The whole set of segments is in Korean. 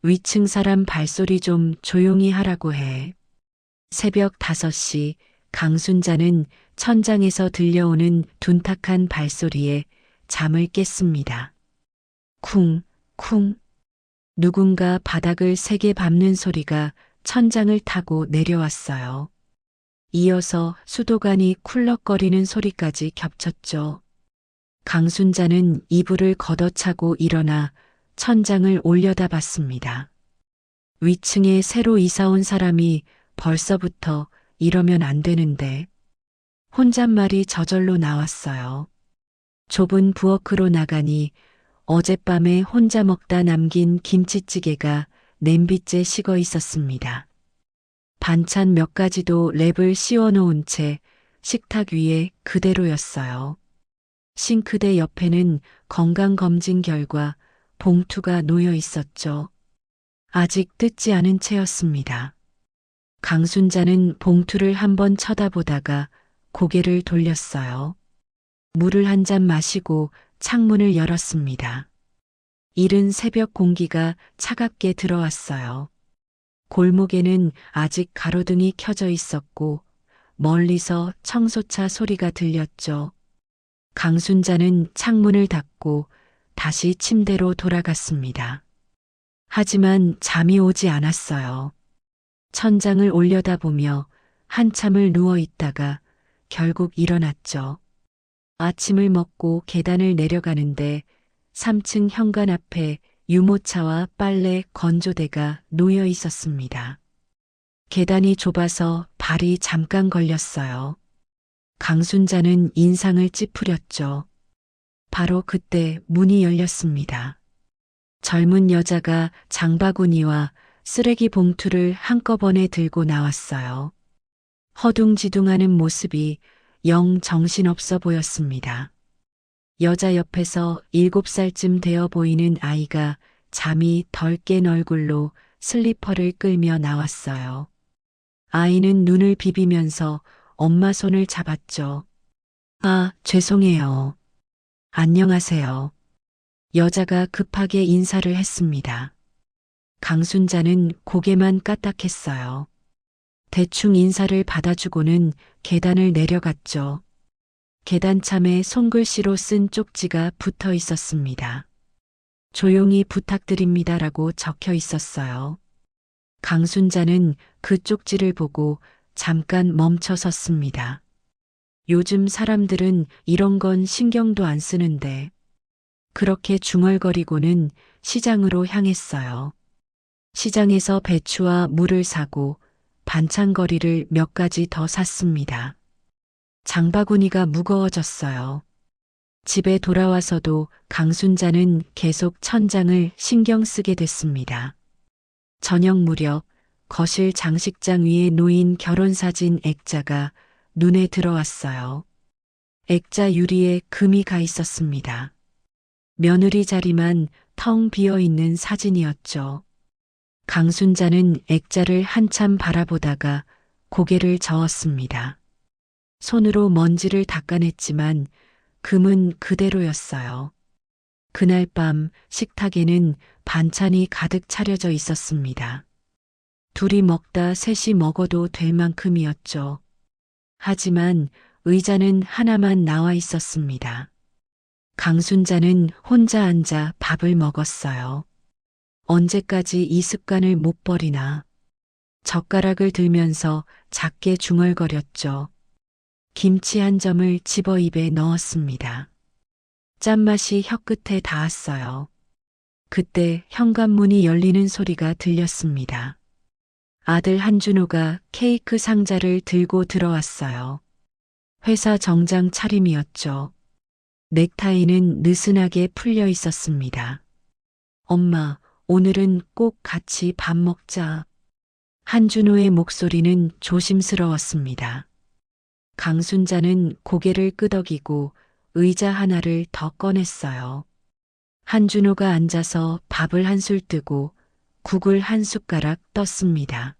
위층 사람 발소리 좀 조용히 하라고 해. 새벽 5시 강순자는 천장에서 들려오는 둔탁한 발소리에 잠을 깼습니다. 쿵, 쿵. 누군가 바닥을 세게 밟는 소리가 천장을 타고 내려왔어요. 이어서 수도관이 쿨럭거리는 소리까지 겹쳤죠. 강순자는 이불을 걷어차고 일어나 천장을 올려다봤습니다. 위층에 새로 이사 온 사람이 벌써부터 이러면 안 되는데 혼잣말이 저절로 나왔어요. 좁은 부엌으로 나가니 어젯밤에 혼자 먹다 남긴 김치찌개가 냄비째 식어 있었습니다. 반찬 몇 가지도 랩을 씌워놓은 채 식탁 위에 그대로였어요. 싱크대 옆에는 건강검진 결과 봉투가 놓여 있었죠. 아직 뜯지 않은 채였습니다. 강순자는 봉투를 한번 쳐다보다가 고개를 돌렸어요. 물을 한 잔 마시고 창문을 열었습니다. 이른 새벽 공기가 차갑게 들어왔어요. 골목에는 아직 가로등이 켜져 있었고 멀리서 청소차 소리가 들렸죠. 강순자는 창문을 닫고 다시 침대로 돌아갔습니다. 하지만 잠이 오지 않았어요. 천장을 올려다보며 한참을 누워 있다가 결국 일어났죠. 아침을 먹고 계단을 내려가는데 3층 현관 앞에 유모차와 빨래 건조대가 놓여 있었습니다. 계단이 좁아서 발이 잠깐 걸렸어요. 강순자는 인상을 찌푸렸죠. 바로 그때 문이 열렸습니다. 젊은 여자가 장바구니와 쓰레기 봉투를 한꺼번에 들고 나왔어요. 허둥지둥하는 모습이 영 정신없어 보였습니다. 여자 옆에서 7살쯤 되어 보이는 아이가 잠이 덜 깬 얼굴로 슬리퍼를 끌며 나왔어요. 아이는 눈을 비비면서 엄마 손을 잡았죠. 아, 죄송해요. 안녕하세요. 여자가 급하게 인사를 했습니다. 강순자는 고개만 까딱했어요. 대충 인사를 받아주고는 계단을 내려갔죠. 계단참에 손글씨로 쓴 쪽지가 붙어 있었습니다. 조용히 부탁드립니다라고 적혀 있었어요. 강순자는 그 쪽지를 보고 잠깐 멈춰 섰습니다. 요즘 사람들은 이런 건 신경도 안 쓰는데 그렇게 중얼거리고는 시장으로 향했어요. 시장에서 배추와 물을 사고 반찬거리를 몇 가지 더 샀습니다. 장바구니가 무거워졌어요. 집에 돌아와서도 강순자는 계속 천장을 신경 쓰게 됐습니다. 저녁 무렵 거실 장식장 위에 놓인 결혼사진 액자가 눈에 들어왔어요. 액자 유리에 금이 가 있었습니다. 며느리 자리만 텅 비어 있는 사진이었죠. 강순자는 액자를 한참 바라보다가 고개를 저었습니다. 손으로 먼지를 닦아냈지만 금은 그대로였어요. 그날 밤 식탁에는 반찬이 가득 차려져 있었습니다. 둘이 먹다 셋이 먹어도 될 만큼이었죠. 하지만 의자는 하나만 나와 있었습니다. 강순자는 혼자 앉아 밥을 먹었어요. 언제까지 이 습관을 못 버리나. 젓가락을 들면서 작게 중얼거렸죠. 김치 한 점을 집어 입에 넣었습니다. 짠맛이 혀끝에 닿았어요. 그때 현관문이 열리는 소리가 들렸습니다. 아들 한준호가 케이크 상자를 들고 들어왔어요. 회사 정장 차림이었죠. 넥타이는 느슨하게 풀려 있었습니다. 엄마, 오늘은 꼭 같이 밥 먹자. 한준호의 목소리는 조심스러웠습니다. 강순자는 고개를 끄덕이고 의자 하나를 더 꺼냈어요. 한준호가 앉아서 밥을 한술 뜨고 국을 한 숟가락 떴습니다.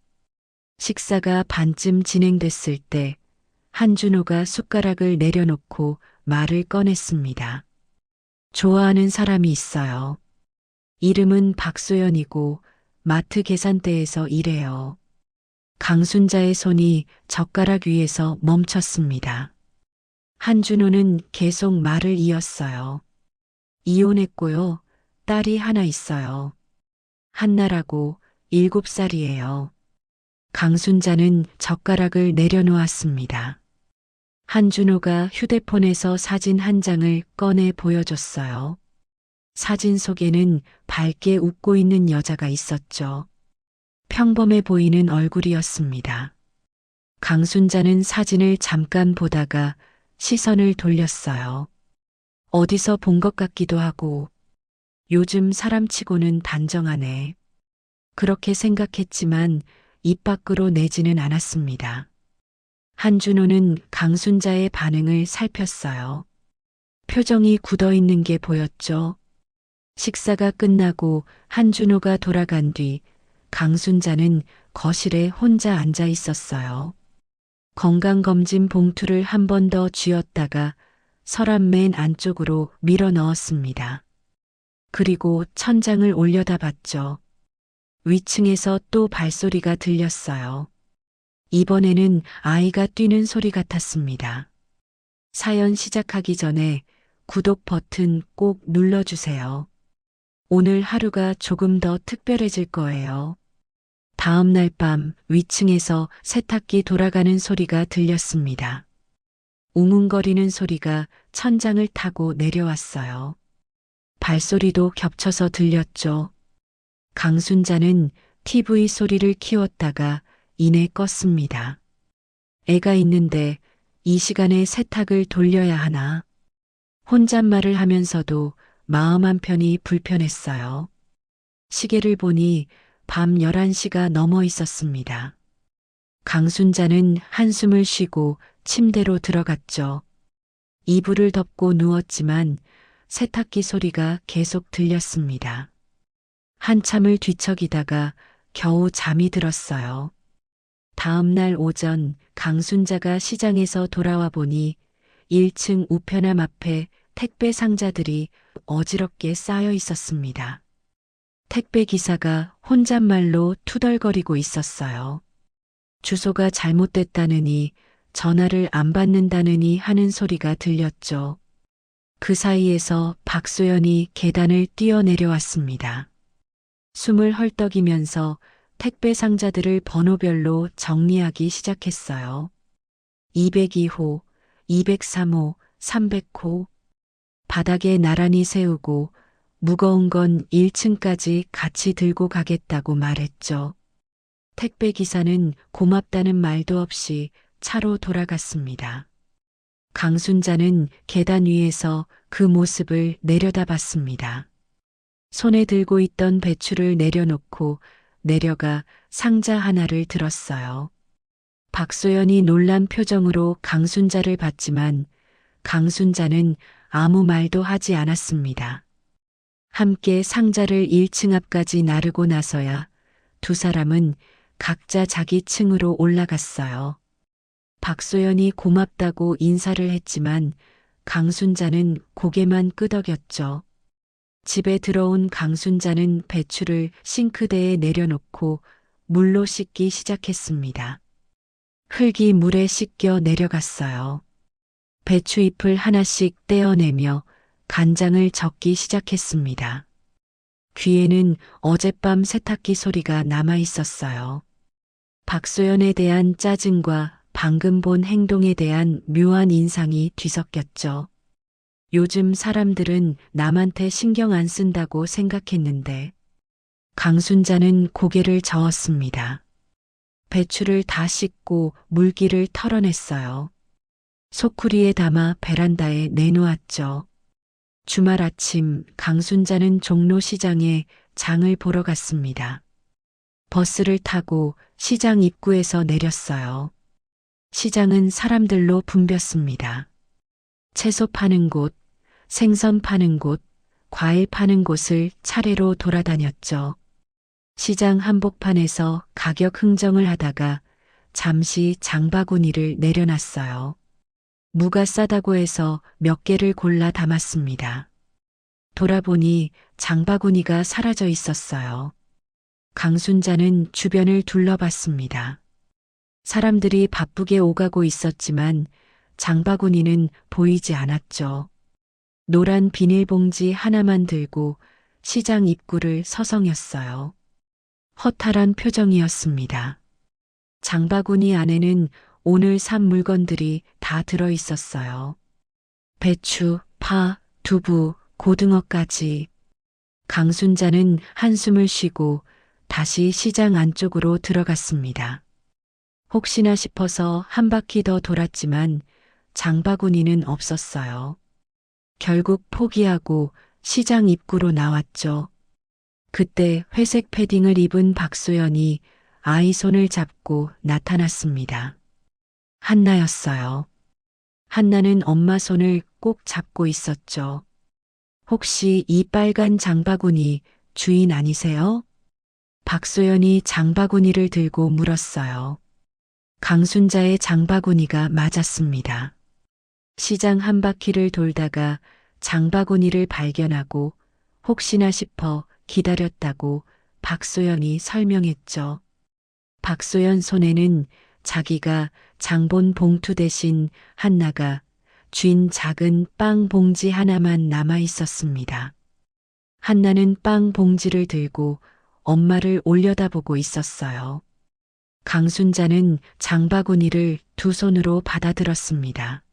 식사가 반쯤 진행됐을 때 한준호가 숟가락을 내려놓고 말을 꺼냈습니다. 좋아하는 사람이 있어요. 이름은 박소연이고 마트 계산대에서 일해요. 강순자의 손이 젓가락 위에서 멈췄습니다. 한준호는 계속 말을 이었어요. 이혼했고요. 딸이 하나 있어요. 한나라고 7살이에요. 강순자는 젓가락을 내려놓았습니다. 한준호가 휴대폰에서 사진 한 장을 꺼내 보여줬어요. 사진 속에는 밝게 웃고 있는 여자가 있었죠. 평범해 보이는 얼굴이었습니다. 강순자는 사진을 잠깐 보다가 시선을 돌렸어요. 어디서 본 것 같기도 하고, 요즘 사람치고는 단정하네. 그렇게 생각했지만 입 밖으로 내지는 않았습니다. 한준호는 강순자의 반응을 살폈어요. 표정이 굳어 있는 게 보였죠. 식사가 끝나고 한준호가 돌아간 뒤 강순자는 거실에 혼자 앉아 있었어요. 건강검진 봉투를 한 번 더 쥐었다가 서랍 맨 안쪽으로 밀어 넣었습니다. 그리고 천장을 올려다봤죠. 위층에서 또 발소리가 들렸어요. 이번에는 아이가 뛰는 소리 같았습니다. 사연 시작하기 전에 구독 버튼 꼭 눌러주세요. 오늘 하루가 조금 더 특별해질 거예요. 다음 날 밤 위층에서 세탁기 돌아가는 소리가 들렸습니다. 웅웅거리는 소리가 천장을 타고 내려왔어요. 발소리도 겹쳐서 들렸죠. 강순자는 TV 소리를 키웠다가 이내 껐습니다. 애가 있는데 이 시간에 세탁을 돌려야 하나. 혼잣말을 하면서도 마음 한편이 불편했어요. 시계를 보니 밤 11시가 넘어 있었습니다. 강순자는 한숨을 쉬고 침대로 들어갔죠. 이불을 덮고 누웠지만 세탁기 소리가 계속 들렸습니다. 한참을 뒤척이다가 겨우 잠이 들었어요. 다음 날 오전 강순자가 시장에서 돌아와 보니 1층 우편함 앞에 택배 상자들이 어지럽게 쌓여 있었습니다. 택배 기사가 혼잣말로 투덜거리고 있었어요. 주소가 잘못됐다느니 전화를 안 받는다느니 하는 소리가 들렸죠. 그 사이에서 박소연이 계단을 뛰어내려왔습니다. 숨을 헐떡이면서 택배 상자들을 번호별로 정리하기 시작했어요. 202호, 203호, 300호. 바닥에 나란히 세우고 무거운 건 1층까지 같이 들고 가겠다고 말했죠. 택배 기사는 고맙다는 말도 없이 차로 돌아갔습니다. 강순자는 계단 위에서 그 모습을 내려다봤습니다. 손에 들고 있던 배추를 내려놓고 내려가 상자 하나를 들었어요. 박소연이 놀란 표정으로 강순자를 봤지만 강순자는 아무 말도 하지 않았습니다. 함께 상자를 1층 앞까지 나르고 나서야 두 사람은 각자 자기 층으로 올라갔어요. 박소연이 고맙다고 인사를 했지만 강순자는 고개만 끄덕였죠. 집에 들어온 강순자는 배추를 싱크대에 내려놓고 물로 씻기 시작했습니다. 흙이 물에 씻겨 내려갔어요. 배추 잎을 하나씩 떼어내며 간장을 적기 시작했습니다. 귀에는 어젯밤 세탁기 소리가 남아 있었어요. 박소연에 대한 짜증과 방금 본 행동에 대한 묘한 인상이 뒤섞였죠. 요즘 사람들은 남한테 신경 안 쓴다고 생각했는데 강순자는 고개를 저었습니다. 배추를 다 씻고 물기를 털어냈어요. 소쿠리에 담아 베란다에 내놓았죠. 주말 아침 강순자는 종로시장에 장을 보러 갔습니다. 버스를 타고 시장 입구에서 내렸어요. 시장은 사람들로 붐볐습니다. 채소 파는 곳, 생선 파는 곳, 과일 파는 곳을 차례로 돌아다녔죠. 시장 한복판에서 가격 흥정을 하다가 잠시 장바구니를 내려놨어요. 무가 싸다고 해서 몇 개를 골라 담았습니다. 돌아보니 장바구니가 사라져 있었어요. 강순자는 주변을 둘러봤습니다. 사람들이 바쁘게 오가고 있었지만 장바구니는 보이지 않았죠. 노란 비닐봉지 하나만 들고 시장 입구를 서성였어요. 허탈한 표정이었습니다. 장바구니 안에는 오늘 산 물건들이 다 들어 있었어요. 배추, 파, 두부, 고등어까지. 강순자는 한숨을 쉬고 다시 시장 안쪽으로 들어갔습니다. 혹시나 싶어서 한 바퀴 더 돌았지만 장바구니는 없었어요. 결국 포기하고 시장 입구로 나왔죠. 그때 회색 패딩을 입은 박소연이 아이 손을 잡고 나타났습니다. 한나였어요. 한나는 엄마 손을 꼭 잡고 있었죠. 혹시 이 빨간 장바구니 주인 아니세요? 박소연이 장바구니를 들고 물었어요. 강순자의 장바구니가 맞았습니다. 시장 한 바퀴를 돌다가 장바구니를 발견하고 혹시나 싶어 기다렸다고 박소연이 설명했죠. 박소연 손에는 자기가 장본 봉투 대신 한나가 쥔 작은 빵 봉지 하나만 남아 있었습니다. 한나는 빵 봉지를 들고 엄마를 올려다보고 있었어요. 강순자는 장바구니를 두 손으로 받아들었습니다.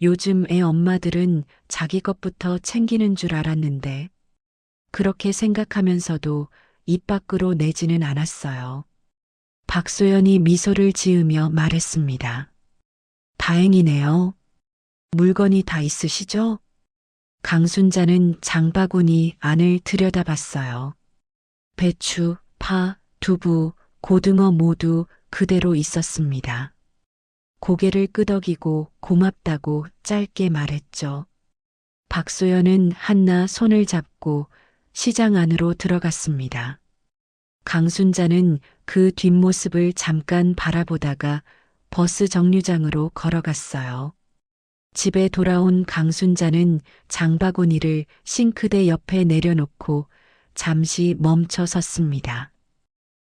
요즘 애 엄마들은 자기 것부터 챙기는 줄 알았는데 그렇게 생각하면서도 입 밖으로 내지는 않았어요. 박소연이 미소를 지으며 말했습니다. 다행이네요. 물건이 다 있으시죠? 강순자는 장바구니 안을 들여다봤어요. 배추, 파, 두부, 고등어 모두 그대로 있었습니다. 고개를 끄덕이고 고맙다고 짧게 말했죠. 박소연은 한나 손을 잡고 시장 안으로 들어갔습니다. 강순자는 그 뒷모습을 잠깐 바라보다가 버스 정류장으로 걸어갔어요. 집에 돌아온 강순자는 장바구니를 싱크대 옆에 내려놓고 잠시 멈춰 섰습니다.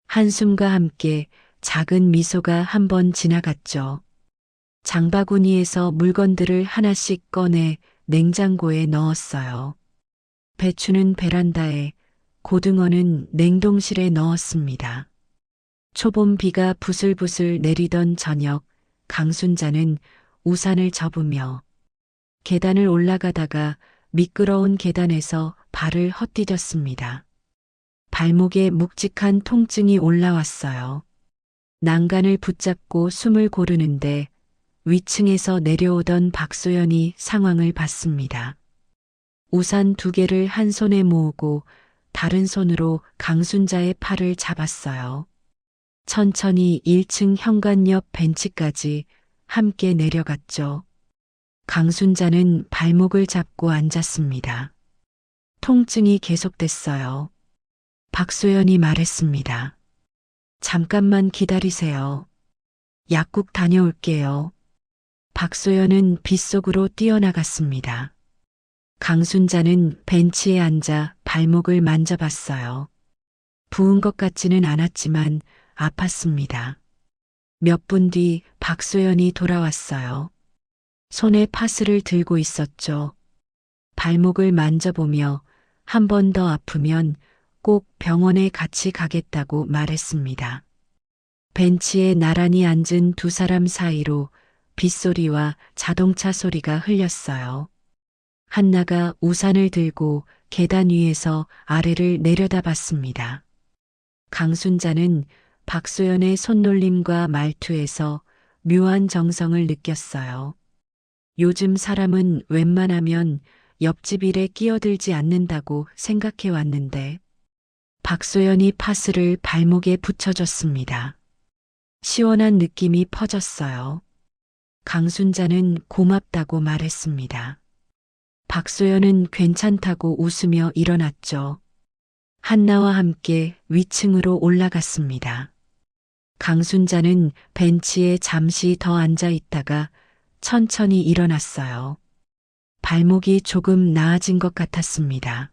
한숨과 함께 작은 미소가 한번 지나갔죠. 장바구니에서 물건들을 하나씩 꺼내 냉장고에 넣었어요. 배추는 베란다에, 고등어는 냉동실에 넣었습니다. 초봄 비가 부슬부슬 내리던 저녁, 강순자는 우산을 접으며 계단을 올라가다가 미끄러운 계단에서 발을 헛디뎠습니다. 발목에 묵직한 통증이 올라왔어요. 난간을 붙잡고 숨을 고르는데 위층에서 내려오던 박소연이 상황을 봤습니다. 우산 두 개를 한 손에 모으고 다른 손으로 강순자의 팔을 잡았어요. 천천히 1층 현관 옆 벤치까지 함께 내려갔죠. 강순자는 발목을 잡고 앉았습니다. 통증이 계속됐어요. 박소연이 말했습니다. 잠깐만 기다리세요. 약국 다녀올게요. 박소연은 빗속으로 뛰어나갔습니다. 강순자는 벤치에 앉아 발목을 만져봤어요. 부은 것 같지는 않았지만 아팠습니다. 몇 분 뒤 박소연이 돌아왔어요. 손에 파스를 들고 있었죠. 발목을 만져보며 한 번 더 아프면 꼭 병원에 같이 가겠다고 말했습니다. 벤치에 나란히 앉은 두 사람 사이로 빗소리와 자동차 소리가 흘렸어요. 한나가 우산을 들고 계단 위에서 아래를 내려다봤습니다. 강순자는 박소연의 손놀림과 말투에서 묘한 정성을 느꼈어요. 요즘 사람은 웬만하면 옆집 일에 끼어들지 않는다고 생각해 왔는데 박소연이 파스를 발목에 붙여줬습니다. 시원한 느낌이 퍼졌어요. 강순자는 고맙다고 말했습니다. 박소연은 괜찮다고 웃으며 일어났죠. 한나와 함께 위층으로 올라갔습니다. 강순자는 벤치에 잠시 더 앉아 있다가 천천히 일어났어요. 발목이 조금 나아진 것 같았습니다.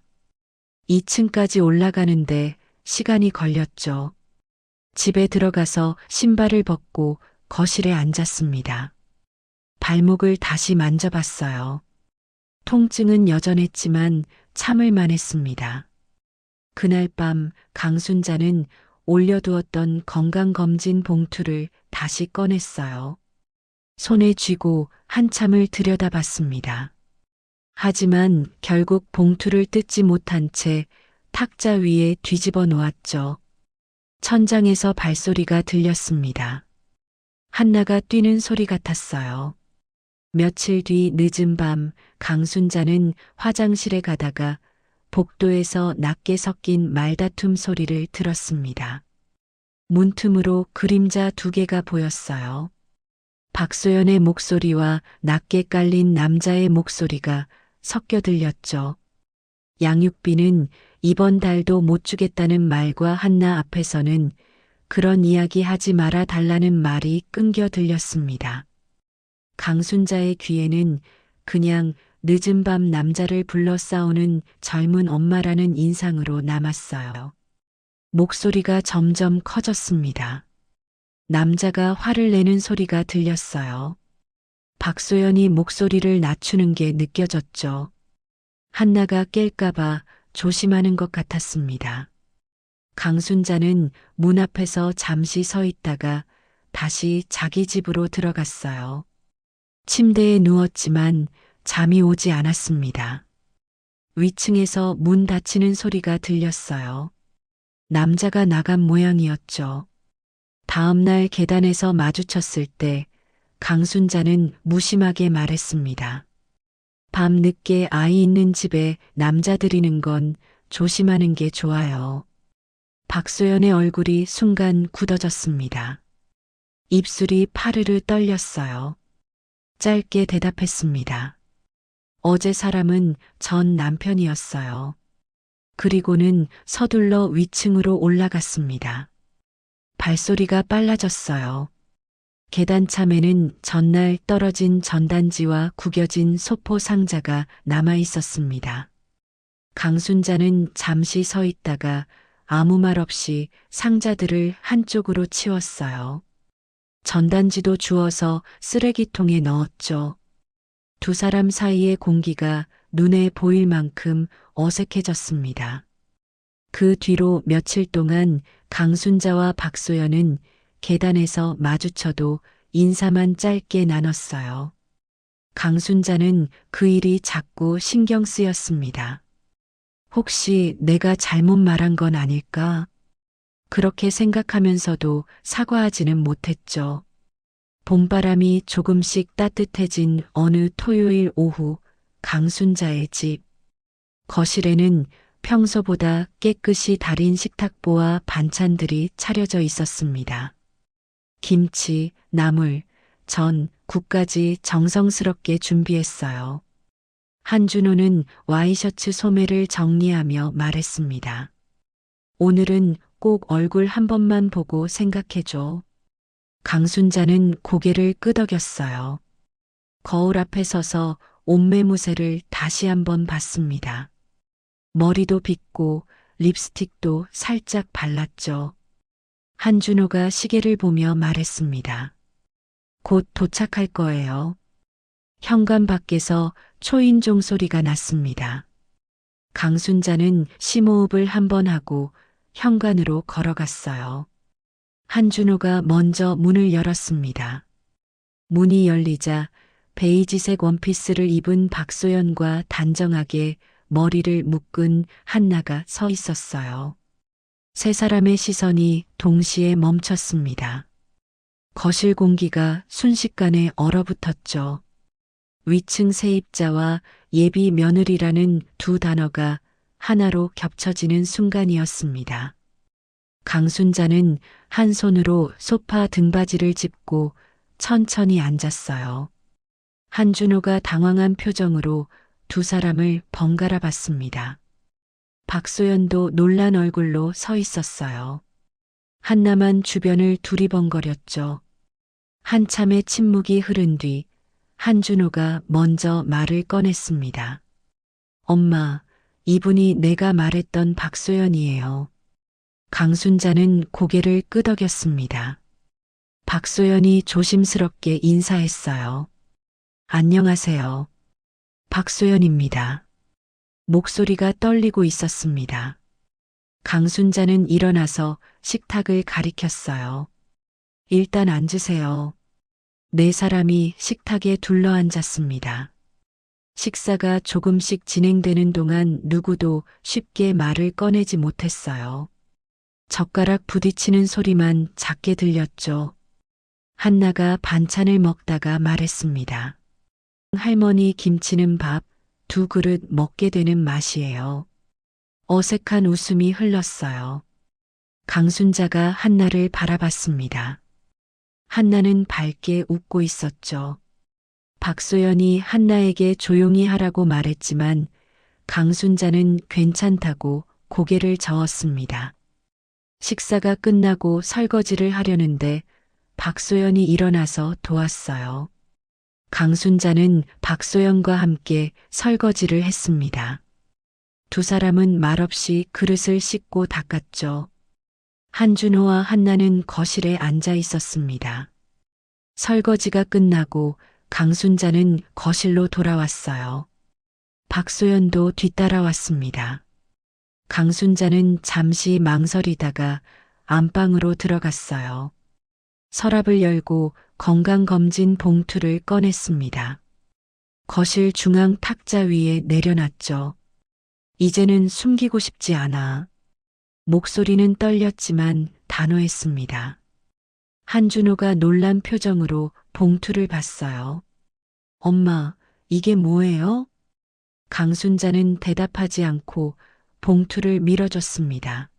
2층까지 올라가는데 시간이 걸렸죠. 집에 들어가서 신발을 벗고 거실에 앉았습니다. 발목을 다시 만져봤어요. 통증은 여전했지만 참을만 했습니다. 그날 밤 강순자는 올려두었던 건강검진 봉투를 다시 꺼냈어요. 손에 쥐고 한참을 들여다봤습니다. 하지만 결국 봉투를 뜯지 못한 채 탁자 위에 뒤집어 놓았죠. 천장에서 발소리가 들렸습니다. 한나가 뛰는 소리 같았어요. 며칠 뒤 늦은 밤 강순자는 화장실에 가다가 복도에서 낮게 섞인 말다툼 소리를 들었습니다. 문틈으로 그림자 두 개가 보였어요. 박소연의 목소리와 낮게 깔린 남자의 목소리가 섞여 들렸죠. 양육비는 이번 달도 못 주겠다는 말과 한나 앞에서는 그런 이야기 하지 말아 달라는 말이 끊겨 들렸습니다. 강순자의 귀에는 그냥 늦은 밤 남자를 불러 싸우는 젊은 엄마라는 인상으로 남았어요. 목소리가 점점 커졌습니다. 남자가 화를 내는 소리가 들렸어요. 박소연이 목소리를 낮추는 게 느껴졌죠. 한나가 깰까봐 조심하는 것 같았습니다. 강순자는 문 앞에서 잠시 서 있다가 다시 자기 집으로 들어갔어요. 침대에 누웠지만 잠이 오지 않았습니다. 위층에서 문 닫히는 소리가 들렸어요. 남자가 나간 모양이었죠. 다음 날 계단에서 마주쳤을 때 강순자는 무심하게 말했습니다. 밤 늦게 아이 있는 집에 남자 들이는 건 조심하는 게 좋아요. 박소연의 얼굴이 순간 굳어졌습니다. 입술이 파르르 떨렸어요. 짧게 대답했습니다. 어제 사람은 전 남편이었어요. 그리고는 서둘러 위층으로 올라갔습니다. 발소리가 빨라졌어요. 계단참에는 전날 떨어진 전단지와 구겨진 소포 상자가 남아 있었습니다. 강순자는 잠시 서 있다가 아무 말 없이 상자들을 한쪽으로 치웠어요. 전단지도 주워서 쓰레기통에 넣었죠. 두 사람 사이의 공기가 눈에 보일 만큼 어색해졌습니다. 그 뒤로 며칠 동안 강순자와 박소연은 계단에서 마주쳐도 인사만 짧게 나눴어요. 강순자는 그 일이 자꾸 신경 쓰였습니다. 혹시 내가 잘못 말한 건 아닐까? 그렇게 생각하면서도 사과하지는 못했죠. 봄바람이 조금씩 따뜻해진 어느 토요일 오후 강순자의 집. 거실에는 평소보다 깨끗이 달인 식탁보와 반찬들이 차려져 있었습니다. 김치, 나물, 전, 국까지 정성스럽게 준비했어요. 한준호는 와이셔츠 소매를 정리하며 말했습니다. 오늘은 꼭 얼굴 한 번만 보고 생각해줘. 강순자는 고개를 끄덕였어요. 거울 앞에 서서 옷매무새를 다시 한번 봤습니다. 머리도 빗고 립스틱도 살짝 발랐죠. 한준호가 시계를 보며 말했습니다. 곧 도착할 거예요. 현관 밖에서 초인종 소리가 났습니다. 강순자는 심호흡을 한번 하고 현관으로 걸어갔어요. 한준호가 먼저 문을 열었습니다. 문이 열리자 베이지색 원피스를 입은 박소연과 단정하게 머리를 묶은 한나가 서 있었어요. 세 사람의 시선이 동시에 멈췄습니다. 거실 공기가 순식간에 얼어붙었죠. 위층 세입자와 예비 며느리라는 두 단어가 하나로 겹쳐지는 순간이었습니다. 강순자는 한 손으로 소파 등받이를 짚고 천천히 앉았어요. 한준호가 당황한 표정으로 두 사람을 번갈아 봤습니다. 박소연도 놀란 얼굴로 서 있었어요. 한나만 주변을 두리번거렸죠. 한참의 침묵이 흐른 뒤 한준호가 먼저 말을 꺼냈습니다. 엄마, 이분이 내가 말했던 박소연이에요. 강순자는 고개를 끄덕였습니다. 박소연이 조심스럽게 인사했어요. 안녕하세요. 박소연입니다. 목소리가 떨리고 있었습니다. 강순자는 일어나서 식탁을 가리켰어요. 일단 앉으세요. 네 사람이 식탁에 둘러앉았습니다. 식사가 조금씩 진행되는 동안 누구도 쉽게 말을 꺼내지 못했어요. 젓가락 부딪히는 소리만 작게 들렸죠. 한나가 반찬을 먹다가 말했습니다. 할머니 김치는 밥 2그릇 먹게 되는 맛이에요. 어색한 웃음이 흘렀어요. 강순자가 한나를 바라봤습니다. 한나는 밝게 웃고 있었죠. 박소연이 한나에게 조용히 하라고 말했지만 강순자는 괜찮다고 고개를 저었습니다. 식사가 끝나고 설거지를 하려는데 박소연이 일어나서 도왔어요. 강순자는 박소연과 함께 설거지를 했습니다. 두 사람은 말없이 그릇을 씻고 닦았죠. 한준호와 한나는 거실에 앉아 있었습니다. 설거지가 끝나고 강순자는 거실로 돌아왔어요. 박소연도 뒤따라왔습니다. 강순자는 잠시 망설이다가 안방으로 들어갔어요. 서랍을 열고 건강검진 봉투를 꺼냈습니다. 거실 중앙 탁자 위에 내려놨죠. 이제는 숨기고 싶지 않아. 목소리는 떨렸지만 단호했습니다. 한준호가 놀란 표정으로 봉투를 봤어요. 엄마, 이게 뭐예요? 강순자는 대답하지 않고 봉투를 밀어줬습니다.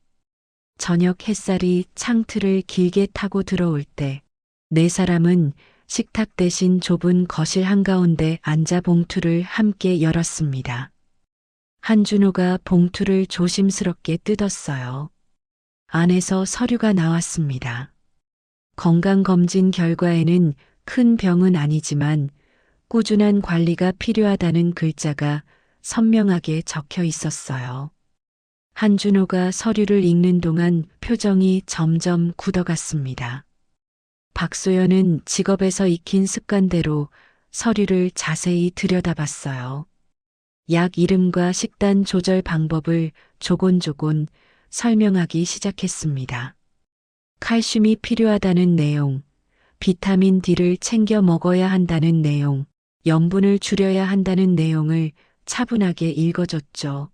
저녁 햇살이 창틀을 길게 타고 들어올 때 네 사람은 식탁 대신 좁은 거실 한가운데 앉아 봉투를 함께 열었습니다. 한준호가 봉투를 조심스럽게 뜯었어요. 안에서 서류가 나왔습니다. 건강검진 결과에는 큰 병은 아니지만 꾸준한 관리가 필요하다는 글자가 선명하게 적혀 있었어요. 한준호가 서류를 읽는 동안 표정이 점점 굳어갔습니다. 박소연은 직업에서 익힌 습관대로 서류를 자세히 들여다봤어요. 약 이름과 식단 조절 방법을 조곤조곤 설명하기 시작했습니다. 칼슘이 필요하다는 내용, 비타민 D를 챙겨 먹어야 한다는 내용, 염분을 줄여야 한다는 내용을 차분하게 읽어줬죠.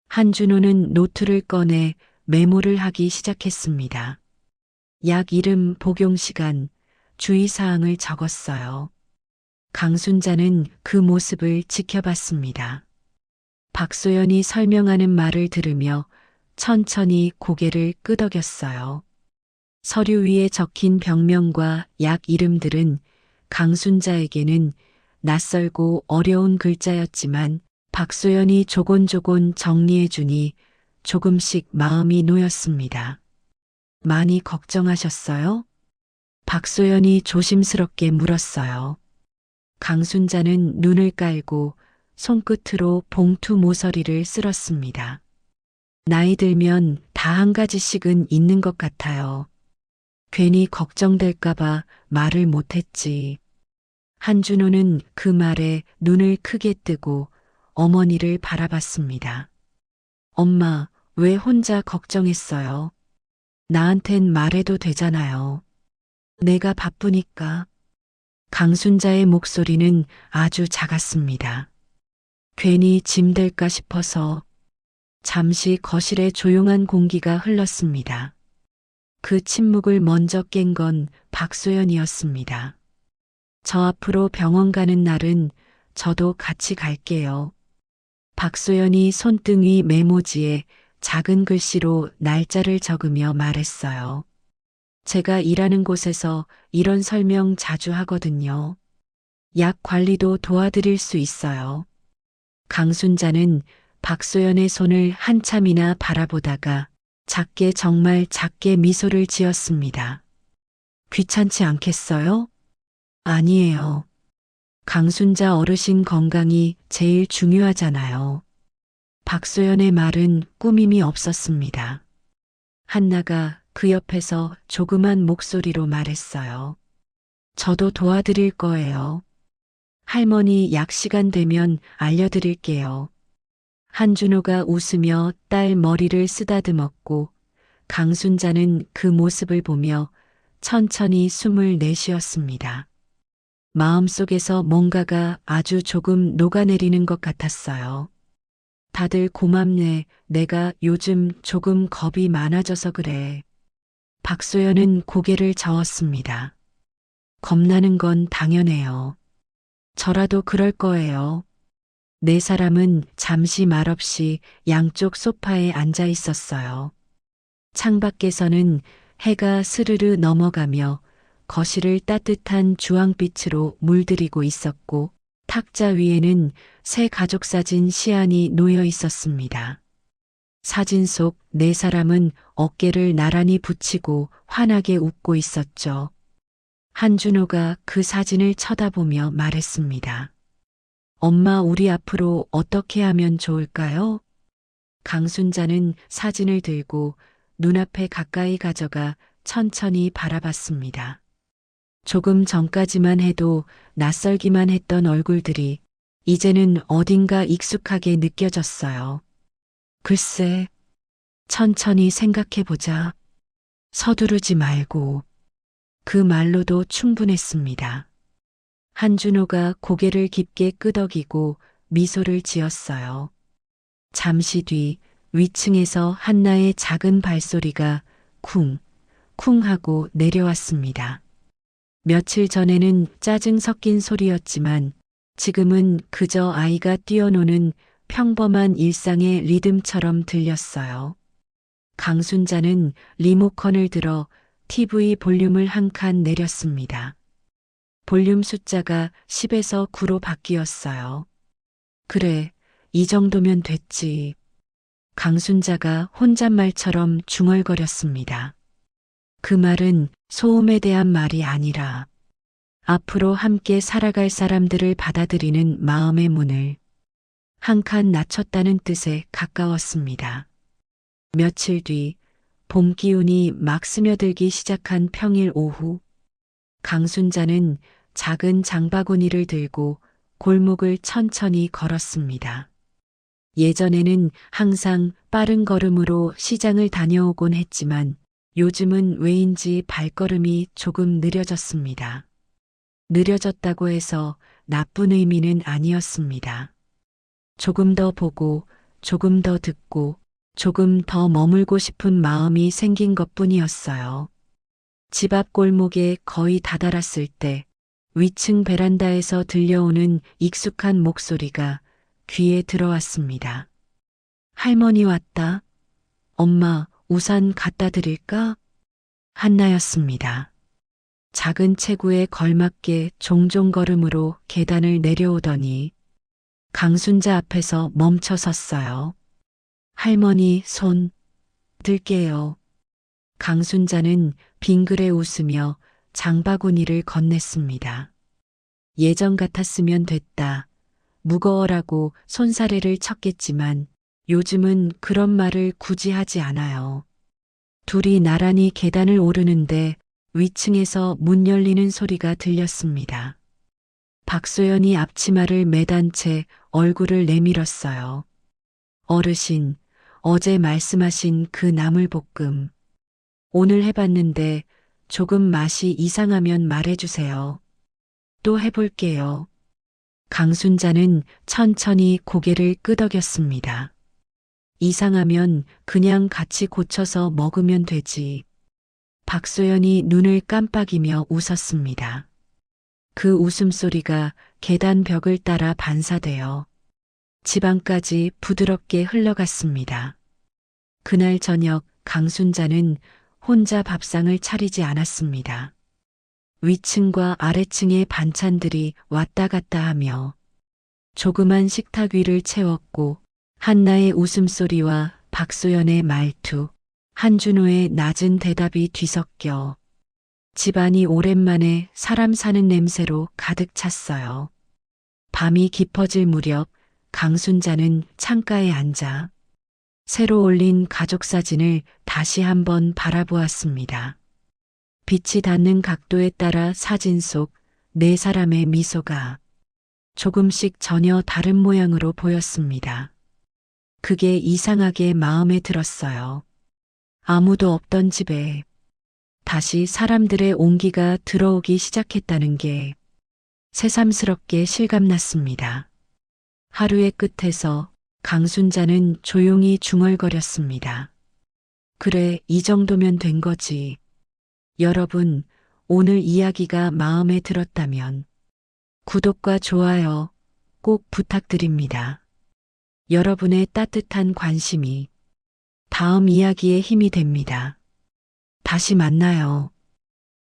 한준호는 노트를 꺼내 메모를 하기 시작했습니다. 약 이름, 복용 시간, 주의사항을 적었어요. 강순자는 그 모습을 지켜봤습니다. 박소연이 설명하는 말을 들으며 천천히 고개를 끄덕였어요. 서류 위에 적힌 병명과 약 이름들은 강순자에게는 낯설고 어려운 글자였지만 박소연이 조곤조곤 정리해주니 조금씩 마음이 놓였습니다. 많이 걱정하셨어요? 박소연이 조심스럽게 물었어요. 강순자는 눈을 깔고 손끝으로 봉투 모서리를 쓸었습니다. 나이 들면 다 한 가지씩은 있는 것 같아요. 괜히 걱정될까봐 말을 못했지. 한준호는 그 말에 눈을 크게 뜨고 어머니를 바라봤습니다. 엄마, 왜 혼자 걱정했어요? 나한텐 말해도 되잖아요. 내가 바쁘니까. 강순자의 목소리는 아주 작았습니다. 괜히 짐될까 싶어서. 잠시 거실에 조용한 공기가 흘렀습니다. 그 침묵을 먼저 깬 건 박소연이었습니다. 저 앞으로 병원 가는 날은 저도 같이 갈게요. 박소연이 손등위 메모지에 작은 글씨로 날짜를 적으며 말했어요. 제가 일하는 곳에서 이런 설명 자주 하거든요. 약 관리도 도와드릴 수 있어요. 강순자는 박소연의 손을 한참이나 바라보다가 작게 정말 작게 미소를 지었습니다. 귀찮지 않겠어요? 아니에요. 강순자 어르신 건강이 제일 중요하잖아요. 박소연의 말은 꾸밈이 없었습니다. 한나가 그 옆에서 조그만 목소리로 말했어요. 저도 도와드릴 거예요. 할머니 약 시간 되면 알려드릴게요. 한준호가 웃으며 딸 머리를 쓰다듬었고 강순자는 그 모습을 보며 천천히 숨을 내쉬었습니다. 마음속에서 뭔가가 아주 조금 녹아내리는 것 같았어요. 다들 고맙네. 내가 요즘 조금 겁이 많아져서 그래. 박소연은 고개를 저었습니다. 겁나는 건 당연해요. 저라도 그럴 거예요. 네 사람은 잠시 말없이 양쪽 소파에 앉아 있었어요. 창밖에서는 해가 스르르 넘어가며 거실을 따뜻한 주황빛으로 물들이고 있었고 탁자 위에는 새 가족 사진 시안이 놓여 있었습니다. 사진 속 네 사람은 어깨를 나란히 붙이고 환하게 웃고 있었죠. 한준호가 그 사진을 쳐다보며 말했습니다. 엄마, 우리 앞으로 어떻게 하면 좋을까요? 강순자는 사진을 들고 눈앞에 가까이 가져가 천천히 바라봤습니다. 조금 전까지만 해도 낯설기만 했던 얼굴들이 이제는 어딘가 익숙하게 느껴졌어요. 글쎄, 천천히 생각해보자. 서두르지 말고. 그 말로도 충분했습니다. 한준호가 고개를 깊게 끄덕이고 미소를 지었어요. 잠시 뒤 위층에서 한나의 작은 발소리가 쿵, 쿵 하고 내려왔습니다. 며칠 전에는 짜증 섞인 소리였지만 지금은 그저 아이가 뛰어노는 평범한 일상의 리듬처럼 들렸어요. 강순자는 리모컨을 들어 TV 볼륨을 한 칸 내렸습니다. 볼륨 숫자가 10에서 9로 바뀌었어요. 그래, 이 정도면 됐지. 강순자가 혼잣말처럼 중얼거렸습니다. 그 말은 소음에 대한 말이 아니라 앞으로 함께 살아갈 사람들을 받아들이는 마음의 문을 한 칸 낮췄다는 뜻에 가까웠습니다. 며칠 뒤 봄 기운이 막 스며들기 시작한 평일 오후, 강순자는 작은 장바구니를 들고 골목을 천천히 걸었습니다. 예전에는 항상 빠른 걸음으로 시장을 다녀오곤 했지만 요즘은 왜인지 발걸음이 조금 느려졌습니다. 느려졌다고 해서 나쁜 의미는 아니었습니다. 조금 더 보고, 조금 더 듣고, 조금 더 머물고 싶은 마음이 생긴 것뿐이었어요. 집 앞 골목에 거의 다다랐을 때 위층 베란다에서 들려오는 익숙한 목소리가 귀에 들어왔습니다. 할머니 왔다. 엄마, 우산 갖다 드릴까? 한나였습니다. 작은 체구에 걸맞게 종종 걸음으로 계단을 내려오더니 강순자 앞에서 멈춰 섰어요. 할머니 손 들게요. 강순자는 빙그레 웃으며 장바구니를 건넸습니다. 예전 같았으면 됐다. 무거워라고 손사래를 쳤겠지만 요즘은 그런 말을 굳이 하지 않아요. 둘이 나란히 계단을 오르는데 위층에서 문 열리는 소리가 들렸습니다. 박소연이 앞치마를 매단 채 얼굴을 내밀었어요. 어르신, 어제 말씀하신 그 나물볶음. 오늘 해봤는데 조금 맛이 이상하면 말해주세요. 또 해볼게요. 강순자는 천천히 고개를 끄덕였습니다. 이상하면 그냥 같이 고쳐서 먹으면 되지. 박소연이 눈을 깜빡이며 웃었습니다. 그 웃음소리가 계단 벽을 따라 반사되어 지방까지 부드럽게 흘러갔습니다. 그날 저녁 강순자는 혼자 밥상을 차리지 않았습니다. 위층과 아래층의 반찬들이 왔다 갔다 하며 조그만 식탁 위를 채웠고 한나의 웃음소리와 박소연의 말투, 한준호의 낮은 대답이 뒤섞여 집안이 오랜만에 사람 사는 냄새로 가득 찼어요. 밤이 깊어질 무렵 강순자는 창가에 앉아 새로 올린 가족 사진을 다시 한번 바라보았습니다. 빛이 닿는 각도에 따라 사진 속 네 사람의 미소가 조금씩 전혀 다른 모양으로 보였습니다. 그게 이상하게 마음에 들었어요. 아무도 없던 집에 다시 사람들의 온기가 들어오기 시작했다는 게 새삼스럽게 실감났습니다. 하루의 끝에서 강순자는 조용히 중얼거렸습니다. 그래, 이 정도면 된 거지. 여러분, 오늘 이야기가 마음에 들었다면 구독과 좋아요 꼭 부탁드립니다. 여러분의 따뜻한 관심이 다음 이야기의 힘이 됩니다. 다시 만나요.